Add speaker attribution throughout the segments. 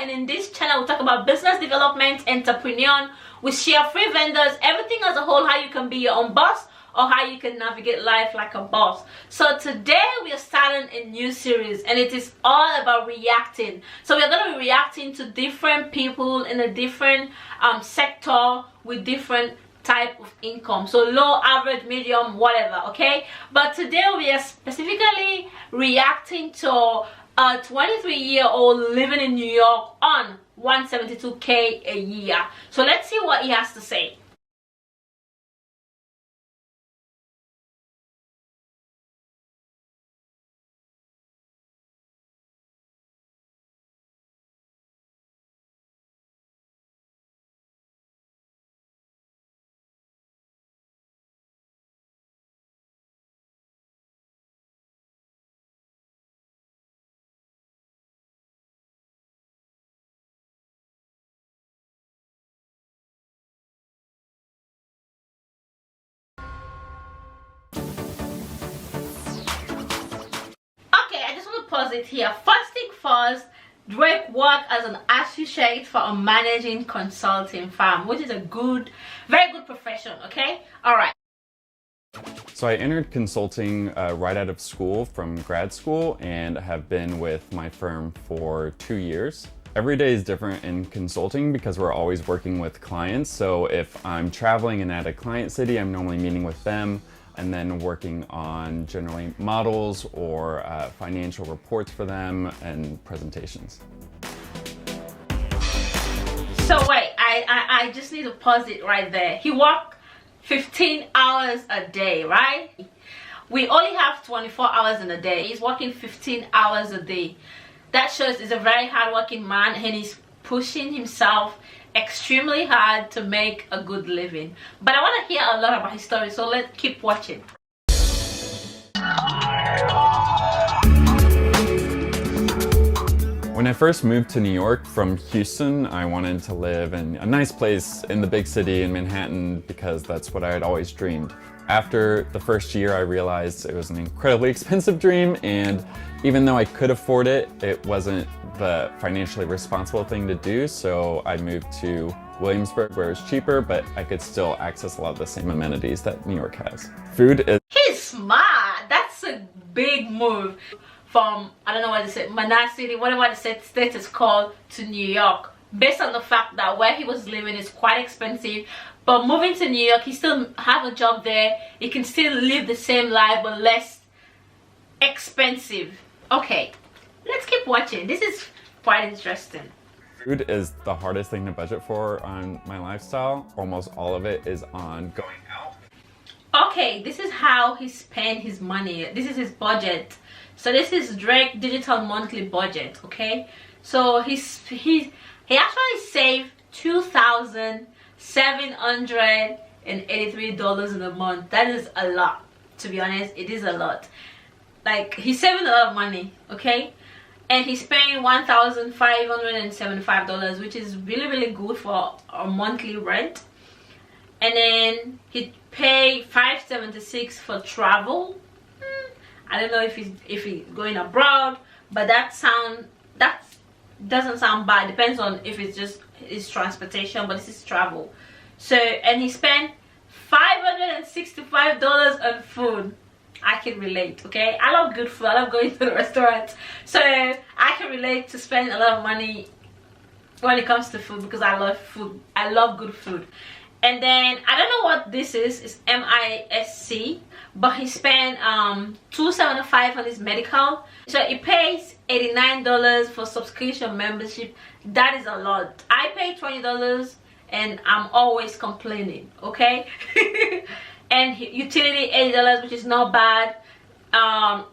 Speaker 1: and in this channel we talk about business development, entrepreneur. We share free vendors, everything as a whole, how you can be your own boss or how you can navigate life like a boss. So today we are starting a new series and it is all about reacting. So we're going to be reacting to different people in a different sector with different type of income, so low, average, medium, whatever. Okay, but today we are specifically reacting to a 23-year-old living in New York on $172K a year. So let's see what he has to say. Pause it here. First thing first, Drake worked as an associate for a managing consulting firm, which is a good, very good profession. Okay, all right.
Speaker 2: So I entered consulting right out of school from grad school and have been with my firm for 2 years. Every day is different in consulting because we're always working with clients. So if I'm traveling and at a client city, I'm normally meeting with them and then working on generally models or financial reports for them and presentations.
Speaker 1: So wait, I just need to pause it right there. He worked 15 hours a day, right? We only have 24 hours in a day. He's working 15 hours a day. That shows he's a very hardworking man and he's pushing himself extremely hard to make a good living. But I want to hear a lot about his story, so let's keep watching.
Speaker 2: When I first moved to New York from Houston, I wanted to live in a nice place in the big city in Manhattan because that's what I had always dreamed. After the first year, I realized it was an incredibly expensive dream, and even though I could afford it, it wasn't the financially responsible thing to do, so I moved to Williamsburg where it was cheaper, but I could still access a lot of the same amenities that New York has. Food is...
Speaker 1: He's smart! That's a big move from, I don't know what to say, Manhattan City, whatever the state is called, to New York. Based on the fact that where he was living is quite expensive, but moving to New York, he still have a job there. He can still live the same life but less expensive. Okay, let's keep watching. This is quite interesting.
Speaker 2: Food is the hardest thing to budget for on my lifestyle. Almost all of it is on going out.
Speaker 1: Okay, this is how he spent his money. This is his budget. So this is Drake digital monthly budget. Okay, so he actually saved $2,783 in a month. That is a lot. To be honest, it is a lot. Like, he's saving a lot of money. Okay, and he's paying $1,575, which is really good for a monthly rent. And then he paid $576 for travel. I don't know if he's going abroad, but that doesn't sound bad. Depends on if it's just his transportation, but this is travel. So, and he spent $565 on food. I can relate. Okay, I love good food. I love going to the restaurants, so I can relate to spending a lot of money when it comes to food because I love food. I love good food. And then I don't know what this is. It's MISC, but he spent $275 on his medical. So he pays $89 for subscription membership. That is a lot. I pay $20 and I'm always complaining. Okay. And utility $80, which is not bad.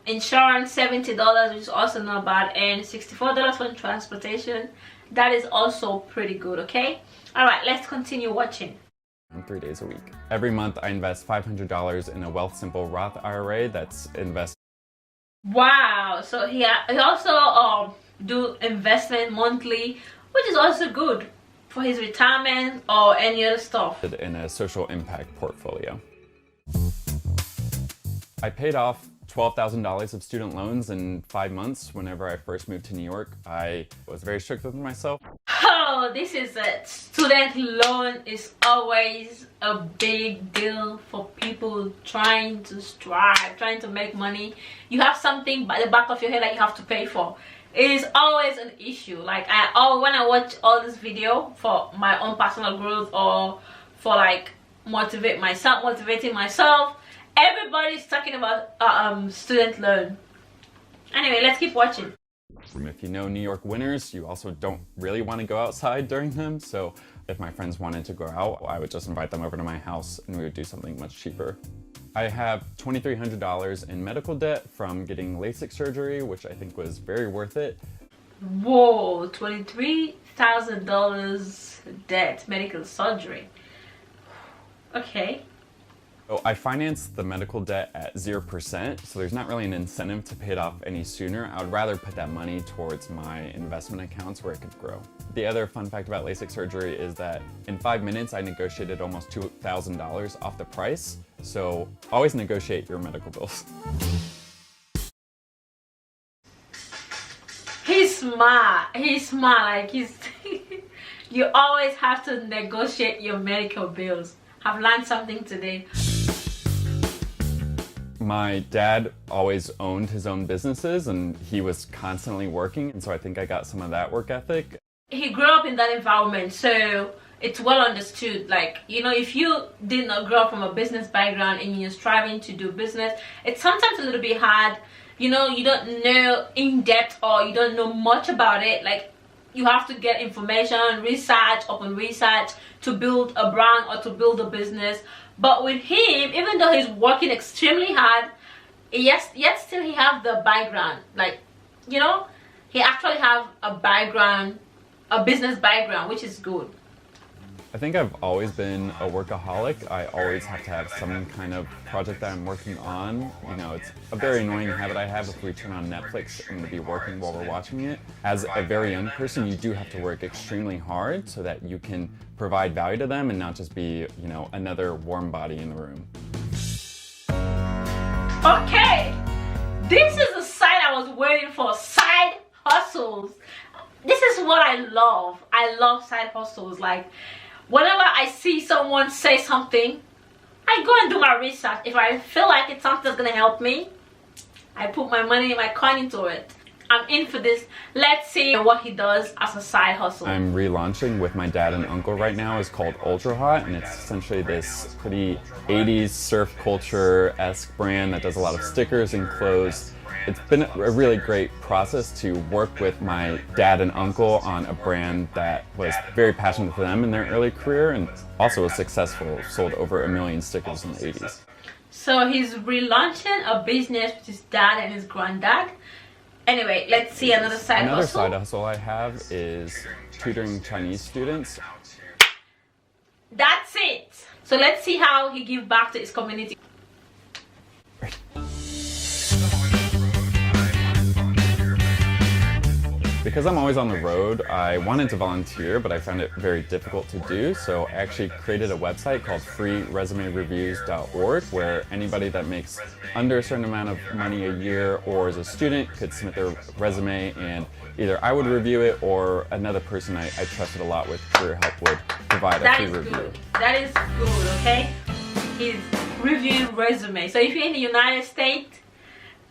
Speaker 1: Insurance $70, which is also not bad, and $64 for transportation. That is also pretty good. Okay, all right, let's continue watching.
Speaker 2: 3 days a week. Every month I invest $500 in a Wealthsimple Roth IRA that's invested.
Speaker 1: Wow, so he also do investment monthly, which is also good for his retirement or any other stuff.
Speaker 2: In a social impact portfolio. I paid off $12,000 of student loans in 5 months whenever I first moved to New York. I was very strict with myself.
Speaker 1: Oh, this is it. Student loan is always a big deal for people trying to strive, trying to make money. You have something by the back of your head that you have to pay for. It is always an issue. Like when I watch all this video for my own personal growth or for like motivating myself, everybody's talking about student loan. Anyway, let's keep watching.
Speaker 2: If you know New York winters, you also don't really want to go outside during them. So if my friends wanted to go out, I would just invite them over to my house and we would do something much cheaper. I have $2,300 in medical debt from getting LASIK surgery, which I think was very worth it.
Speaker 1: Whoa, $23,000 debt, medical surgery. Okay.
Speaker 2: So I financed the medical debt at 0%, so there's not really an incentive to pay it off any sooner. I would rather put that money towards my investment accounts where it could grow. The other fun fact about LASIK surgery is that in 5 minutes I negotiated almost $2,000 off the price, so always negotiate your medical bills.
Speaker 1: He's smart, like you always have to negotiate your medical bills. I've learned something today.
Speaker 2: My dad always owned his own businesses and he was constantly working, and so I think I got some of that work ethic.
Speaker 1: He grew up in that environment, so it's well understood. Like, you know, if you did not grow up from a business background and you're striving to do business, it's sometimes a little bit hard. You know, you don't know in depth or you don't know much about it. Like, you have to get information, research upon research to build a brand or to build a business. But with him, even though he's working extremely hard, yet still he have the background. Like, you know, he actually have a background, a business background, which is good.
Speaker 2: I think I've always been a workaholic. I always have to have some kind of project that I'm working on. You know, it's a very annoying habit I have. If we turn on Netflix, I'm going to be working while we're watching it. As a very young person, you do have to work extremely hard so that you can provide value to them and not just be, you know, another warm body in the room.
Speaker 1: Okay, this is the side I was waiting for. Side hustles. This is what I love. I love side hustles. Like, whenever I see someone say something, I go and do my research. If I feel like it's something that's gonna help me, I put my money, my coin into it. I'm in for this. Let's see what he does as a side hustle.
Speaker 2: I'm relaunching with my dad and uncle right now. It's called Ultra Hot, and it's essentially this pretty 80s surf culture-esque brand that does a lot of stickers and clothes. It's been a really great process to work with my dad and uncle on a brand that was very passionate for them in their early career and also was successful, sold over 1 million stickers in the 80s.
Speaker 1: So he's relaunching a business with his dad and his granddad. Anyway, let's see another side hustle.
Speaker 2: Another side hustle I have is tutoring Chinese students.
Speaker 1: That's it. So let's see how he gives back to his community.
Speaker 2: Because I'm always on the road, I wanted to volunteer, but I found it very difficult to do. So I actually created a website called freeresumereviews.org where anybody that makes under a certain amount of money a year or is a student could submit their resume, and either I would review it or another person I trusted a lot with career help would provide a free review.
Speaker 1: Good. That is good, okay? He's reviewing resume. So if you're in the United States,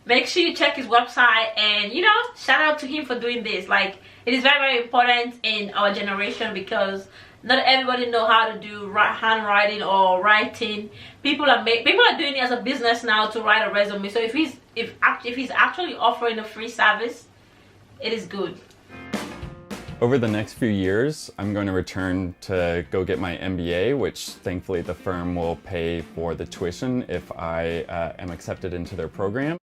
Speaker 1: make sure you check his website and, you know, shout out to him for doing this. Like, it is very, very important in our generation because not everybody know how to do handwriting or writing. People are doing it as a business now to write a resume. So if he's actually offering a free service, it is good.
Speaker 2: Over the next few years, I'm going to return to go get my MBA, which thankfully the firm will pay for the tuition if I am accepted into their program.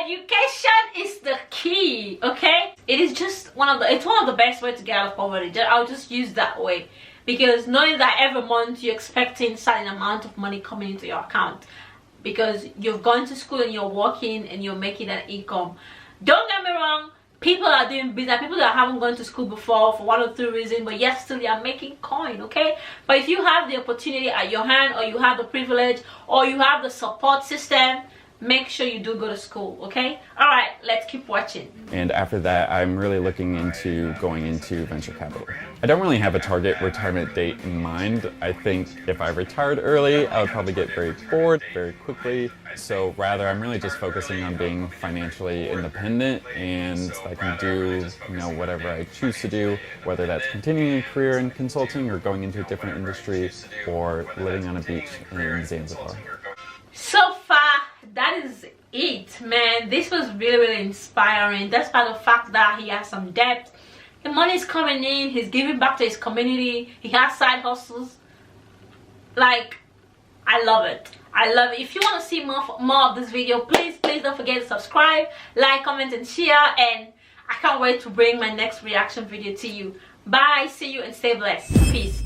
Speaker 1: Education is the key, okay? It is just it's one of the best ways to get out of poverty. I'll just use that way, because knowing that every month you're expecting a certain amount of money coming into your account because you've gone to school and you're working and you're making an income. Don't get me wrong, people are doing business, people that haven't gone to school before for one or two reasons, but yes, still they are making coin, okay? But if you have the opportunity at your hand, or you have the privilege, or you have the support system, make sure you do go to school, okay? All right, let's keep watching.
Speaker 2: And after that, I'm really looking into going into venture capital. I don't really have a target retirement date in mind. I think if I retired early, I would probably get very bored very quickly. So rather, I'm really just focusing on being financially independent, and I can do, whatever I choose to do, whether that's continuing a career in consulting or going into a different industry or living on a beach in Zanzibar.
Speaker 1: So far, that is it, man. This was really inspiring, despite the fact that he has some debt. The money is coming in, he's giving back to his community, he has side hustles. Like, I love it. I love it. If you want to see more of this video, please don't forget to subscribe, like, comment, and share. And I can't wait to bring my next reaction video to you. Bye, see you, and stay blessed. Peace.